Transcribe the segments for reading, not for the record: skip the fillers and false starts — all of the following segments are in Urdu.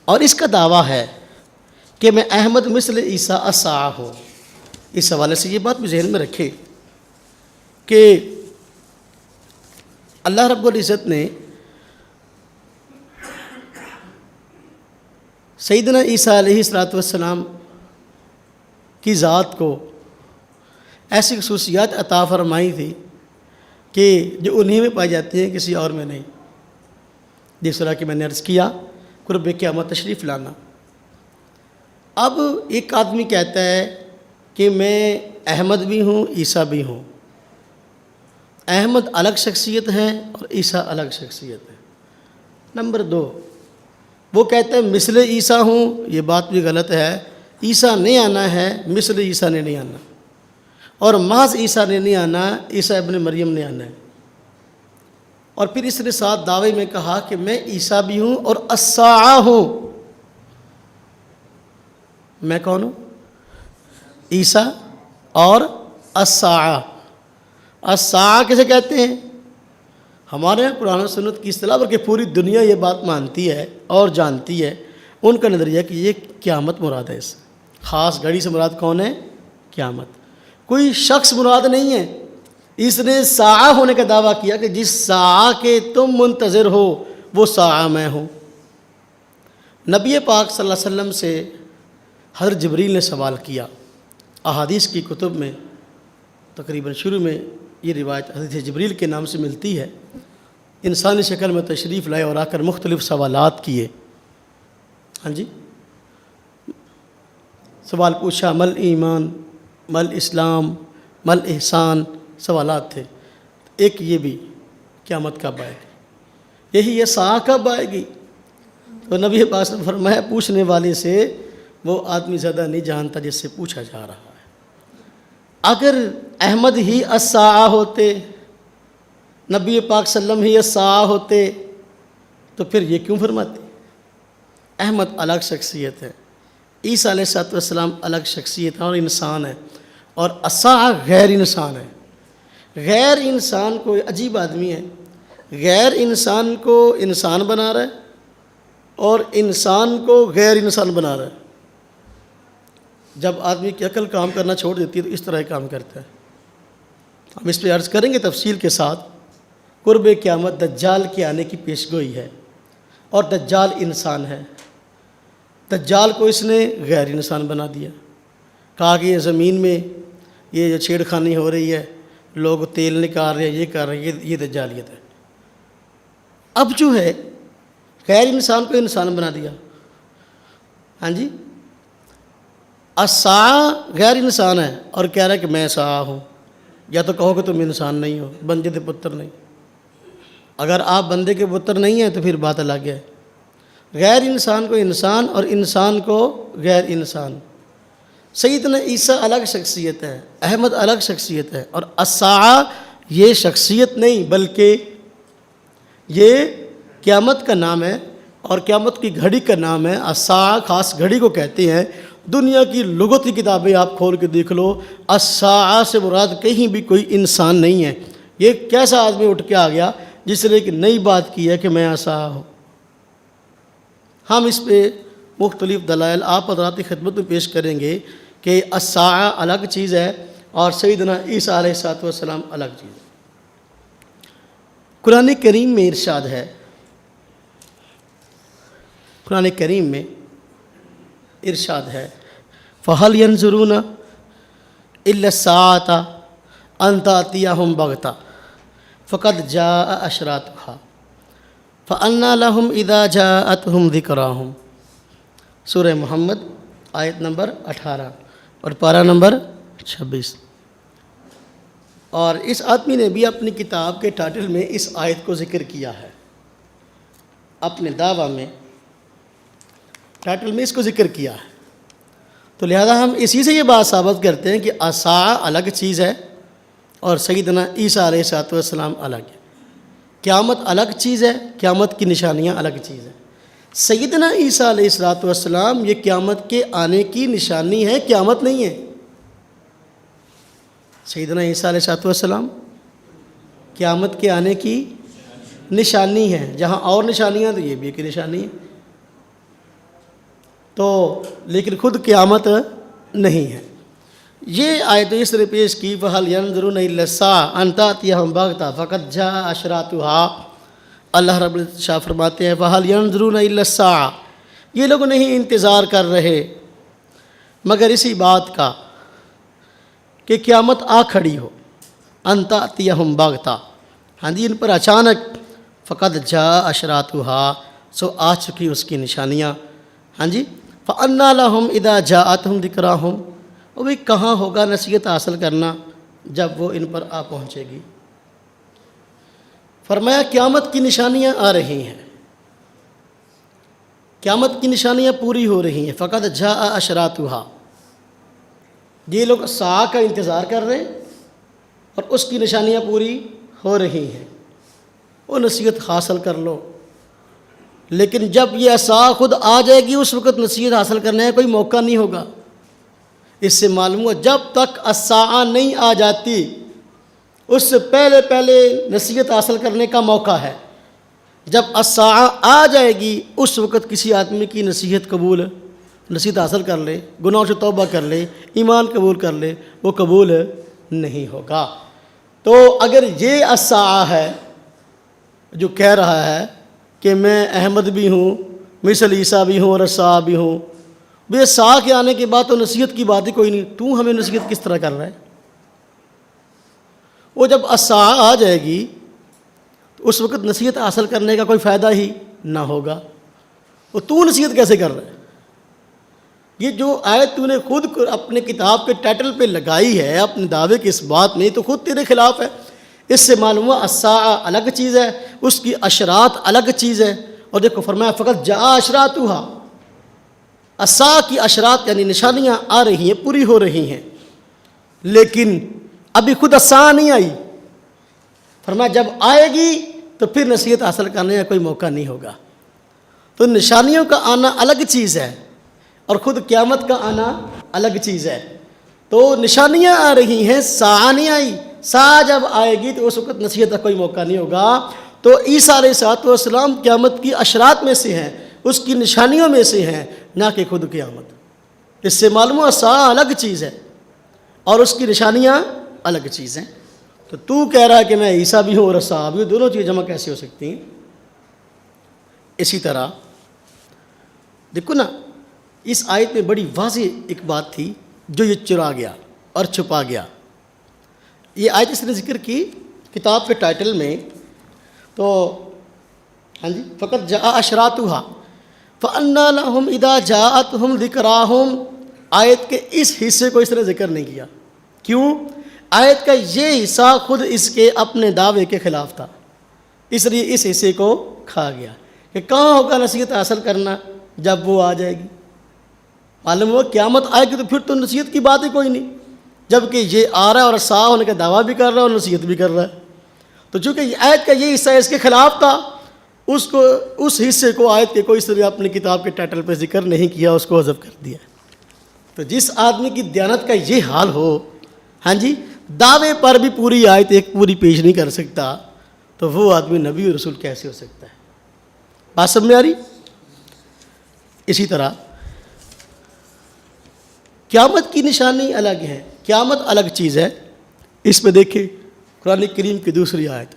اور اس کا دعویٰ ہے کہ میں احمد مثل عیسیٰ الساعہ ہوں۔ اس حوالے سے یہ بات بھی ذہن میں رکھے کہ اللہ رب العزت نے سیدنا عیسیٰ علیہ السلام کی ذات کو ایسی خصوصیات عطا فرمائی تھی کہ جو انہی میں پائی جاتی ہیں، کسی اور میں نہیں۔ جس طرح کہ میں نے عرض کیا، قرب قیامت تشریف لانا۔ اب ایک آدمی کہتا ہے کہ میں احمد بھی ہوں، عیسیٰ بھی ہوں۔ احمد الگ شخصیت ہے اور عیسیٰ الگ شخصیت ہے۔ نمبر 2، وہ کہتے ہیں مثل عیسیٰ ہوں، یہ بات بھی غلط ہے۔ عیسیٰ نے آنا ہے، مثل عیسیٰ نے نہیں آنا، اور محض عیسیٰ نے نہیں آنا، عیسیٰ ابن مریم نے آنا ہے۔ اور پھر اس نے ساتھ دعوے میں کہا کہ میں عیسیٰ بھی ہوں اور الساعہ ہوں۔ میں کون ہوں؟ عیسیٰ اور الساعہ۔ الساعہ کسے کہتے ہیں؟ ہمارے یہاں قرآن و سنت کی اصطلاح، بلکہ پوری دنیا یہ بات مانتی ہے اور جانتی ہے، ان کا نظریہ کہ یہ قیامت مراد ہے۔ اس خاص گھڑی سے مراد کون ہے؟ قیامت۔ کوئی شخص مراد نہیں ہے۔ اس نے ساعہ ہونے کا دعویٰ کیا کہ جس ساعہ کے تم منتظر ہو وہ ساعہ میں ہوں۔ نبی پاک صلی اللہ علیہ وسلم سے حضرت جبریل نے سوال کیا۔ احادیث کی کتب میں تقریباً شروع میں یہ روایت حضرت جبریل کے نام سے ملتی ہے۔ انسانی شکل میں تشریف لائے اور آ کر مختلف سوالات کیے۔ ہاں جی، سوال پوچھا، مل ایمان، مل اسلام، مل احسان، سوالات تھے۔ ایک یہ بھی، قیامت کب آئے گی، یہی ہے ساعہ کب آئے گی؟ تو نبی پاک نے فرمایا پوچھنے والے سے وہ آدمی زیادہ نہیں جانتا جس سے پوچھا جا رہا ہے۔ اگر احمد ہی الساعہ ہوتے، نبی پاک صلی اللہ علیہ وسلم ہی الساعہ ہوتے، تو پھر یہ کیوں فرماتے؟ احمد الگ شخصیت ہے، عیسیٰ علیہ السلام الگ شخصیت ہے اور انسان ہے، اور الساعہ غیر انسان ہے۔ غیر انسان کو عجیب آدمی ہے، غیر انسان کو انسان بنا رہا ہے اور انسان کو غیر انسان بنا رہا ہے۔ جب آدمی کی عقل کام کرنا چھوڑ دیتی ہے تو اس طرح کام کرتا ہے۔ ہم اس پہ عرض کریں گے تفصیل کے ساتھ۔ قرب قیامت دجال کے آنے کی پیشگوئی ہے، اور دجال انسان ہے۔ دجال کو اس نے غیر انسان بنا دیا، کہا کہ یہ زمین میں یہ جو چھیڑ خانی ہو رہی ہے، لوگ تیل نکال رہے ہیں، یہ کر رہے ہیں، یہ دجالیت ہے۔ اب جو ہے غیر انسان کو انسان بنا دیا۔ ہاں جی، الساعہ غیر انسان ہے اور کہہ رہا ہے کہ میں ساعہ ہوں۔ یا تو کہو کہ تم انسان نہیں ہو، بندے کے پتر نہیں۔ اگر آپ بندے کے پتر نہیں ہیں تو پھر بات الگ ہے۔ غیر انسان کو انسان اور انسان کو غیر انسان۔ سیدنا عیسیٰ الگ شخصیت ہے، احمد الگ شخصیت ہے، اور الساعہ یہ شخصیت نہیں بلکہ یہ قیامت کا نام ہے، اور قیامت کی گھڑی کا نام ہے۔ الساعہ خاص گھڑی کو کہتے ہیں۔ دنیا کی لغت کی کتابیں آپ کھول کے دیکھ لو، الساعہ سے مراد کہیں بھی کوئی انسان نہیں ہے۔ یہ کیسا آدمی اٹھ کے آ گیا جس نے ایک نئی بات کی ہے کہ میں الساعہ ہوں۔ ہم اس پہ مختلف دلائل آپ حضرات کی خدمت میں پیش کریں گے کہ الساعہ الگ چیز ہے اور سیدنا عیسیٰ علیہ السلام الگ چیز ہے۔ قرآن کریم میں ارشاد ہے، قرآن کریم میں ارشاد ہے، فَهَلْ يَنْظُرُونَ إِلَّا السَّاعَةَ أَن تَأْتِيَهُمْ بَغْتَةً فَقَدْ جَاءَ أَشْرَاطُهَا فَأَنَّىٰ لَهُمْ إِذَا جَاءَتْهُمْ ذِكْرَاهُمْ۔ سورہ محمد آیت نمبر 18 اور پارہ نمبر 26۔ اور اس آدمی نے بھی اپنی کتاب کے ٹائٹل میں اس آیت کو ذکر کیا ہے، اپنے دعویٰ میں ٹائٹل میں اس کو ذکر کیا ہے۔ تو لہذا ہم اسی سے یہ بات ثابت کرتے ہیں کہ الساعہ الگ چیز ہے اور سیدنا عیسیٰ علیہ السلام الگ ہے۔ قیامت الگ چیز ہے، قیامت کی نشانیاں الگ چیز ہیں۔ سیدنا عیسیٰ علیہ السلام یہ قیامت کے آنے کی نشانی ہے، قیامت نہیں ہے۔ سیدنا عیسیٰ علیہ السلام قیامت کے آنے کی نشانی ہے، جہاں اور نشانیاں تو یہ بھی ایک نشانی ہے۔ تو لیکن خود قیامت نہیں ہے۔ یہ آیت اس طرح پیش کی فَهَلْ يَنظُرُونَ إِلَّا السَّاعَةَ أَن تَأْتِيَهُمْ بَغْتَةً فَقَدْ جَاءَ أَشْرَاطُهَا۔ اللہ رب العزت شاہ فرماتے ہیں فَهَلْ يَنظُرُونَ إِلَّا السَّاعَةَ، یہ لوگ نہیں انتظار کر رہے مگر اسی بات کا کہ قیامت آ کھڑی ہو، أَن تَأْتِيَهُمْ بَغْتَةً، ہاں جی ان پر اچانک، فَقَدْ جَاءَ أَشْرَاطُهَا، سو آ چکی اس کی نشانیاں، ہاں جی فَأَنَّىٰ لَهُمْ إِذَا جَاءَتْهُمْ ذِكْرَاهُمْ، وہ بھی کہاں ہوگا نصیحت حاصل کرنا جب وہ ان پر آ پہنچے گی۔ فرمایا قیامت کی نشانیاں آ رہی ہیں، قیامت کی نشانیاں پوری ہو رہی ہیں۔ فقط جاء اشراطها، یہ لوگ ساعہ کا انتظار کر رہے ہیں اور اس کی نشانیاں پوری ہو رہی ہیں، وہ نصیحت حاصل کر لو۔ لیکن جب یہ ساعہ خود آ جائے گی اس وقت نصیحت حاصل کرنے کا کوئی موقع نہیں ہوگا۔ اس سے معلوم ہوا جب تک الساعہ نہیں آ جاتی اس سے پہلے پہلے نصیحت حاصل کرنے کا موقع ہے۔ جب الساعہ آ جائے گی اس وقت کسی آدمی کی نصیحت نصیحت حاصل کر لے، گناہوں سے توبہ کر لے، ایمان قبول کر لے، وہ قبول نہیں ہوگا۔ تو اگر یہ الساعہ ہے جو کہہ رہا ہے کہ میں احمد بھی ہوں، مثل عیسیٰ بھی ہوں اور الساعہ بھی ہوں، بے ساعہ کے آنے کے بعد تو نصیحت کی بات ہی کوئی نہیں، تو ہمیں نصیحت کس طرح کر رہا ہے؟ وہ جب الساعہ آ جائے گی تو اس وقت نصیحت حاصل کرنے کا کوئی فائدہ ہی نہ ہوگا، وہ تو نصیحت کیسے کر رہا ہے؟ یہ جو آیت تو نے خود اپنے کتاب کے ٹائٹل پہ لگائی ہے اپنے دعوے کے اس بات میں، تو خود تیرے خلاف ہے۔ اس سے معلوم ہوا الساعہ الگ چیز ہے، اس کی اشراط الگ چیز ہے۔ اور دیکھو فرمایا فقط جاء اشراطها، الساعہ کی اشراط یعنی نشانیاں آ رہی ہیں، پوری ہو رہی ہیں، لیکن ابھی خود الساعہ نہیں آئی۔ فرمایا جب آئے گی تو پھر نصیحت حاصل کرنے کا کوئی موقع نہیں ہوگا۔ تو نشانیوں کا آنا الگ چیز ہے اور خود قیامت کا آنا الگ چیز ہے۔ تو نشانیاں آ رہی ہیں، ساعہ نہیں آئی، ساعہ جب آئے گی تو اس وقت نصیحت کا کوئی موقع نہیں ہوگا۔ تو عیسیٰ علیہ السلام قیامت کی اشراط میں سے ہیں، اس کی نشانیوں میں سے ہیں، نہ کہ خود قیامت۔ اس سے معلوم ہوا ساعہ الگ چیز ہے اور اس کی نشانیاں الگ چیز ہیں۔ تو کہہ رہا ہے کہ میں عیسیٰ بھی ہوں اور الساعہ بھی ہوں، دونوں چیزیں جمع کیسے ہو سکتی ہیں؟ اسی طرح دیکھو نا، اس آیت میں بڑی واضح ایک بات تھی جو یہ چرا گیا اور چھپا گیا۔ یہ آیت اس نے ذکر کی کتاب کے ٹائٹل میں، تو ہاں جی فقط جاء اشراطها فَأَنَّىٰ لَهُمْ إِذَا جَاءَتْهُمْ ذِكْرَاهُمْ، آیت کے اس حصے کو اس نے ذکر نہیں کیا۔ کیوں؟ آیت کا یہ حصہ خود اس کے اپنے دعوے کے خلاف تھا، اس لیے اس حصے کو کھا گیا کہ کہاں ہوگا نصیحت حاصل کرنا جب وہ آ جائے گی۔ معلوم ہوا قیامت آئے گی تو پھر تو نصیحت کی بات ہی کوئی نہیں، جبکہ یہ آ رہا ہے اور ساعہ ہونے کا دعویٰ بھی کر رہا ہے اور نصیحت بھی کر رہا ہے۔ تو چونکہ آیت کا یہ حصہ اس کے خلاف تھا، اس حصے کو آیت کے کوئی طرح اپنی کتاب کے ٹائٹل پہ ذکر نہیں کیا، اس کو حذف کر دیا۔ تو جس آدمی کی دیانت کا یہ حال ہو، ہاں جی دعوے پر بھی پوری آیت ایک پوری پیش نہیں کر سکتا، تو وہ آدمی نبی اور رسول کیسے ہو سکتا ہے؟ بات سمجھ میں آ رہی؟ اسی طرح قیامت کی نشانی الگ ہے، قیامت الگ چیز ہے۔ اس میں دیکھیں قرآن کریم کی دوسری آیت،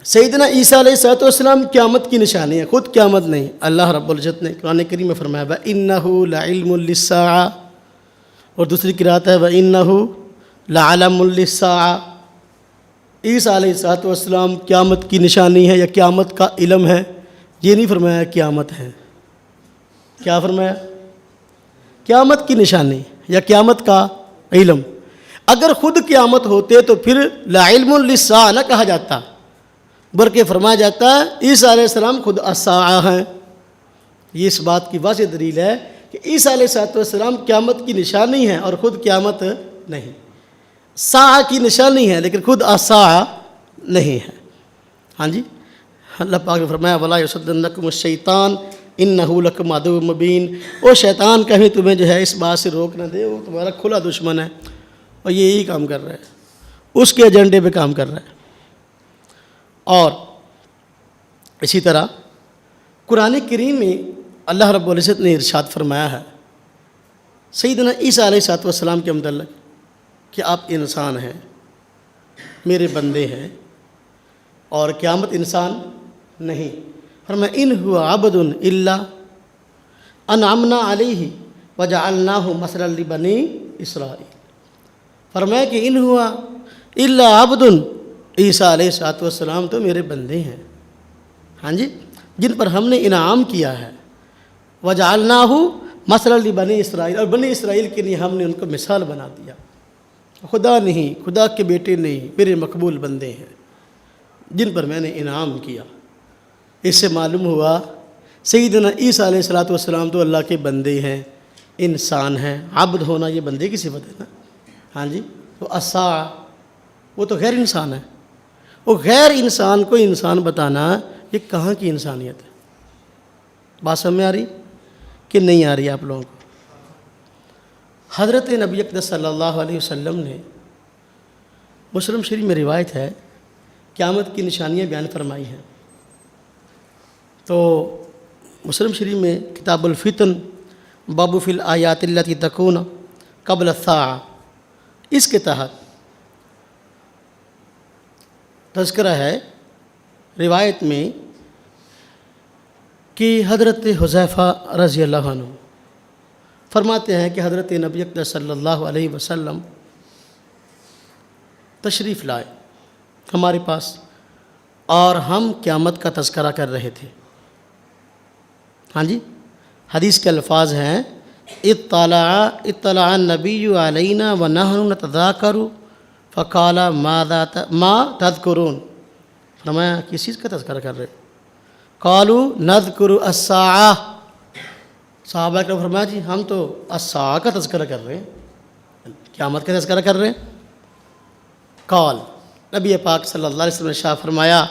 سیدنا عیسیٰ علیہ السلام قیامت کی نشانی ہے، خود قیامت نہیں۔ اللہ رب العزت نے قرآن کریم میں فرمایا وَإِنَّهُ لَعِلْمٌ لِلسَّاعَةِ، اور دوسری قرأت ہے وَإِنَّهُ لَعَلَمٌ لِلسَّاعَةِ۔ عیسیٰ علیہ السلام قیامت کی نشانی ہے یا قیامت کا علم ہے، یہ نہیں فرمایا قیامت ہے۔ کیا فرمایا؟ قیامت کی نشانی یا قیامت کا علم۔ اگر خود قیامت ہوتے تو پھر لَعِلْمٌ لِلسَّاعَةِ نہ کہا جاتا، بلکہ فرمایا جاتا ہے عیسیٰ علیہ السلام خود الساعہ ہیں۔ یہ اس بات کی واضح دلیل ہے کہ عیسیٰ علیہ السلام قیامت کی نشانی ہے اور خود قیامت نہیں، ساعہ کی نشانی ہے لیکن خود الساعہ نہیں ہے۔ ہاں جی اللہ پاک نے فرمایا وَلَا يَصُدَّنَّكُمُ الشَّيْطَانُ إِنَّهُ لَكُمْ عَدُوٌّ مُّبِينٌ، وہ شیطان کہیں تمہیں جو ہے اس بات سے روک نہ دے، وہ تمہارا کھلا دشمن ہے اور یہی کام کر رہا ہے، اس کے ایجنڈے پہ کام کر رہا ہے۔ اور اسی طرح قرآن کریم میں اللہ رب العزت نے ارشاد فرمایا ہے سیدنا عیسیٰ علیہ السلام کے متعلق کہ آپ انسان ہیں، میرے بندے ہیں، اور قیامت انسان نہیں۔ فرمایا ان ہوا عبد الا انعمنا علیہ وجعلناہ مثلا لبنی اسرائیل۔ فرمایا کہ ان ہوا الا عبد، عیسیٰ علیہ السلام تو میرے بندے ہیں، ہاں جی، جن پر ہم نے انعام کیا ہے۔ وجعلناہ مثلا لبنی اسرائیل، اور بنی اسرائیل کے لیے ہم نے ان کو مثال بنا دیا۔ خدا نہیں، خدا کے بیٹے نہیں، میرے مقبول بندے ہیں جن پر میں نے انعام کیا۔ اس سے معلوم ہوا سیدنا عیسیٰ علیہ السلام تو اللہ کے بندے ہیں، انسان ہیں۔ عبد ہونا یہ بندے کی صفت ہے نا، ہاں جی۔ تو الساعہ وہ تو غیر انسان ہے، وہ غیر انسان کو انسان بتانا یہ کہاں کی انسانیت ہے؟ بات سمجھ میں آ رہی کہ نہیں آ رہی آپ لوگوں کو؟ حضرت نبی اقدس صلی اللہ علیہ وسلم نے مسلم شریف میں روایت ہے قیامت کی نشانیاں بیان فرمائی ہیں۔ تو مسلم شریف میں کتاب الفتن باب فی الآیات التی تکون قبل الساعہ، اس کے تحت تذکرہ ہے روایت میں کہ حضرت حذیفہ رضی اللہ عنہ فرماتے ہیں کہ حضرت نبی اقدس صلی اللہ علیہ وسلم تشریف لائے ہمارے پاس، اور ہم قیامت کا تذکرہ کر رہے تھے، ہاں جی۔ حدیث کے الفاظ ہیں اطلع النبی علینا ونحن نتذاکر فقال ما تذکرون۔ فرمایا کس چیز کا تذکرہ کر رہے؟ قالوا نذکر الساعہ۔ صحابہ نے فرمایا جی ہم تو الساعہ کا تذکرہ کر رہے ہیں، قیامت کا تذکرہ کر رہے ہیں۔ قال، نبی پاک صلی اللہ علیہ وسلم نے شاہ فرمایا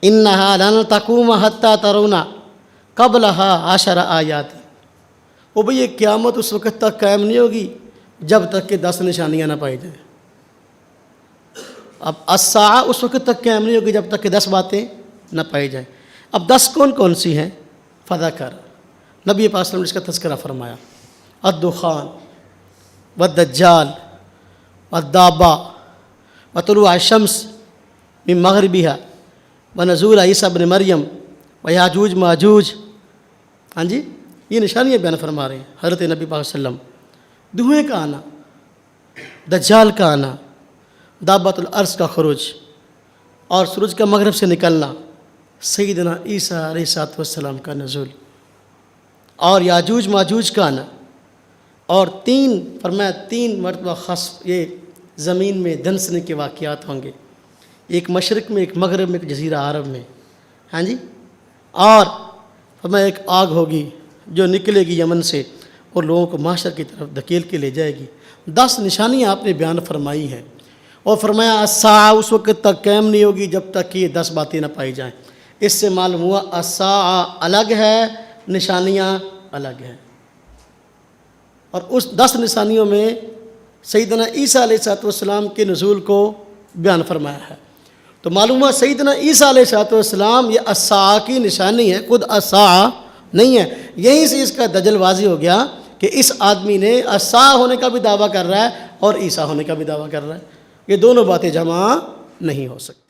انہا لن تقوم حتی ترون قبلها 10 آیات۔ وہ بھئی یہ قیامت اس وقت تک قائم نہیں ہوگی جب تک کہ 10 نشانیاں نہ پائی جائیں۔ اب الساعہ اس وقت تک قائم نہیں ہوگی جب تک کہ 10 باتیں نہ پائی جائیں۔ اب 10 کون کون سی ہیں؟ فذکر، نبی پاک صلی اللہ علیہ وسلم نے اس کا تذکرہ فرمایا، الدخان والدجال والدابہ وطلوع الشمس من مغربها ونزول عیسیٰ ابن مریم ویاجوج ماجوج، ہاں جی، یہ نشانیاں بیان فرما رہے ہیں حضرت نبی پاک صلی اللہ علیہ وسلم۔ دھوئیں کا آنا، دجال کا آنا، دابۃ الارض کا خروج، اور سورج کا مغرب سے نکلنا، سیدنا عیسیٰ علیہ السلام کا نزول، اور یاجوج ماجوج کا آنا، اور 3 مرتبہ خسف، یہ زمین میں دھنسنے کے واقعات ہوں گے، ایک مشرق میں، ایک مغرب میں، ایک جزیرہ عرب میں، ہاں جی، اور فرمایا ایک آگ ہوگی جو نکلے گی یمن سے اور لوگوں کو محشر کی طرف دھکیل کے لے جائے گی۔ 10 نشانیاں آپ نے بیان فرمائی ہیں، اور فرمایا الساعہ اس وقت تک قائم نہیں ہوگی جب تک کہ یہ 10 باتیں نہ پائی جائیں۔ اس سے معلوم ہوا الساعہ الگ ہے، نشانیاں الگ ہیں۔ اور اس 10 نشانیوں میں سیدنا عیسیٰ علیہ السلام کے نزول کو بیان فرمایا ہے۔ تو معلوم ہوا سیدنا عیسیٰ علیہ السلام یہ الساعہ کی نشانی ہے، خود الساعہ نہیں ہے۔ یہیں سے اس کا دجل واضح ہو گیا کہ اس آدمی نے الساعہ ہونے کا بھی دعویٰ کر رہا ہے اور عیسیٰ ہونے کا بھی دعویٰ کر رہا ہے، یہ دونوں باتیں جمع نہیں ہو سکتی۔